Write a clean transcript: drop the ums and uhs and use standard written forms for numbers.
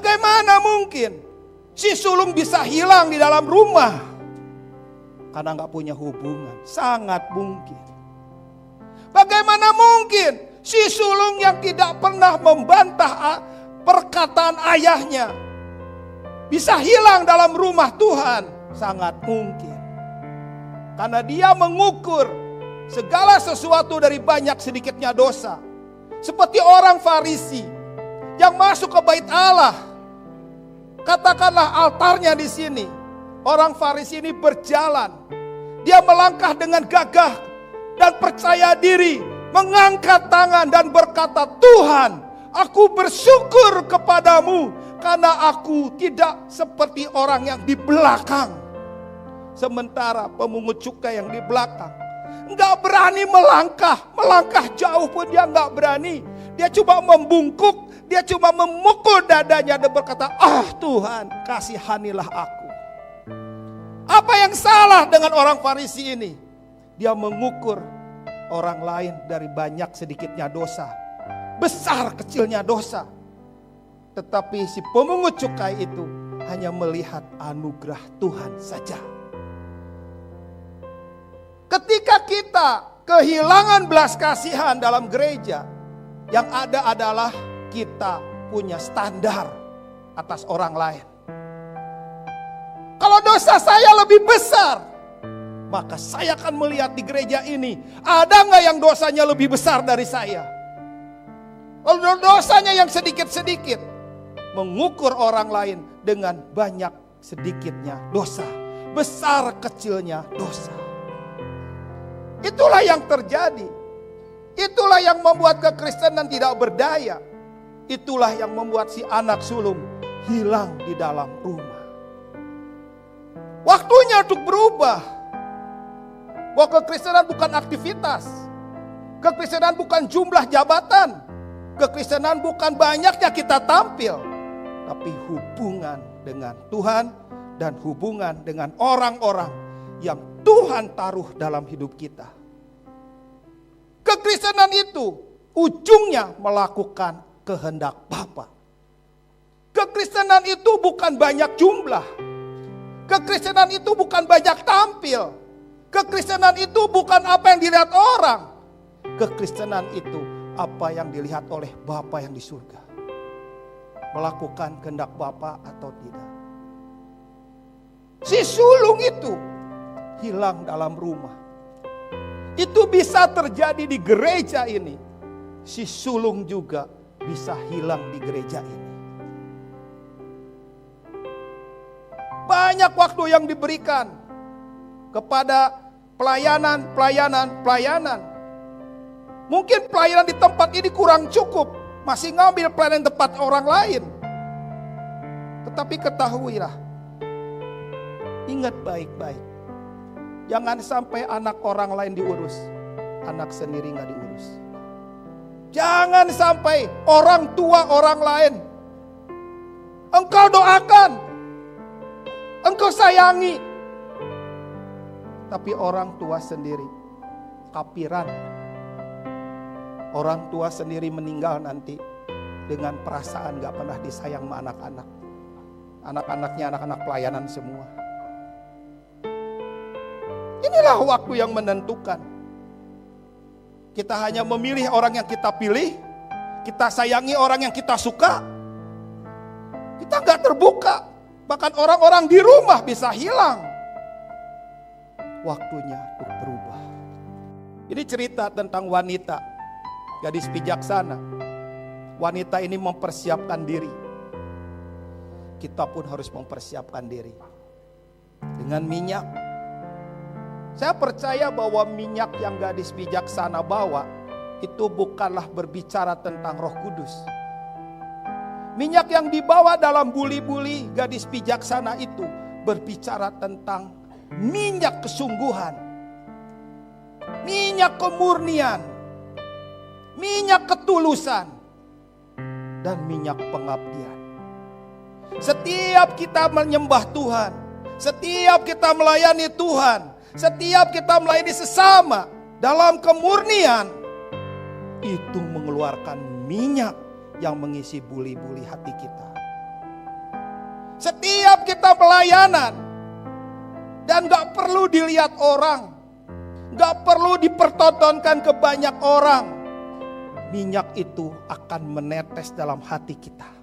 Bagaimana mungkin si sulung bisa hilang di dalam rumah? Karena gak punya hubungan. Sangat mungkin. Bagaimana mungkin si sulung yang tidak pernah membantah perkataan ayahnya bisa hilang dalam rumah Tuhan? Sangat mungkin. Karena dia mengukur segala sesuatu dari banyak sedikitnya dosa. Seperti orang Farisi yang masuk ke bait Allah. Katakanlah altarnya di sini. Orang Farisi ini berjalan. Dia melangkah dengan gagah dan percaya diri, mengangkat tangan dan berkata, Tuhan, aku bersyukur kepadamu karena aku tidak seperti orang yang di belakang. Sementara pemungut cukai yang di belakang nggak berani melangkah jauh pun dia nggak berani. Dia cuma membungkuk, dia cuma memukul dadanya dan berkata, Tuhan, kasihanilah aku. Apa yang salah dengan orang Farisi ini? Dia mengukur orang lain dari banyak sedikitnya dosa, besar kecilnya dosa. Tetapi si pemungut cukai itu hanya melihat anugerah Tuhan saja. Ketika kita kehilangan belas kasihan dalam gereja, yang ada adalah kita punya standar atas orang lain. Kalau dosa saya lebih besar, maka saya akan melihat di gereja ini, ada nggak yang dosanya lebih besar dari saya? Kalau dosanya yang sedikit-sedikit, mengukur orang lain dengan banyak sedikitnya dosa, besar kecilnya dosa. Itulah yang terjadi. Itulah yang membuat kekristenan tidak berdaya. Itulah yang membuat si anak sulung hilang di dalam rumah. Waktunya untuk berubah. Bahwa kekristenan bukan aktivitas. Kekristenan bukan jumlah jabatan. Kekristenan bukan banyaknya kita tampil. Tapi hubungan dengan Tuhan dan hubungan dengan orang-orang yang Tuhan taruh dalam hidup kita. Kekristenan itu ujungnya melakukan kehendak Bapa. Kekristenan itu bukan banyak jumlah. Kekristenan itu bukan banyak tampil. Kekristenan itu bukan apa yang dilihat orang. Kekristenan itu apa yang dilihat oleh Bapa yang di surga. Melakukan kehendak Bapa atau tidak. Si sulung itu hilang dalam rumah. Itu bisa terjadi di gereja ini. Si sulung juga bisa hilang di gereja ini. Banyak waktu yang diberikan kepada pelayanan. Mungkin pelayanan di tempat ini kurang cukup. Masih ngambil pelayanan tempat orang lain. Tetapi ketahuilah. Ingat baik-baik. Jangan sampai anak orang lain diurus, anak sendiri gak diurus. Jangan sampai orang tua orang lain engkau doakan, engkau sayangi, tapi orang tua sendiri kapiran. Orang tua sendiri meninggal nanti dengan perasaan gak pernah disayang sama anak-anak. Anak-anaknya anak-anak pelayanan semua. Inilah waktu yang menentukan. Kita hanya memilih orang yang kita pilih. Kita sayangi orang yang kita suka. Kita gak terbuka. Bahkan orang-orang di rumah bisa hilang. Waktunya untuk berubah. Ini cerita tentang wanita, gadis bijaksana. Wanita ini mempersiapkan diri. Kita pun harus mempersiapkan diri. Dengan minyak. Saya percaya bahwa minyak yang gadis bijaksana bawa itu bukanlah berbicara tentang Roh Kudus. Minyak yang dibawa dalam buli-buli gadis bijaksana itu berbicara tentang minyak kesungguhan, minyak kemurnian, minyak ketulusan, dan minyak pengabdian. Setiap kita menyembah Tuhan, setiap kita melayani Tuhan, setiap kita melayani sesama dalam kemurnian, itu mengeluarkan minyak yang mengisi buli-buli hati kita. Setiap kita pelayanan dan gak perlu dilihat orang, gak perlu dipertontonkan ke banyak orang, minyak itu akan menetes dalam hati kita.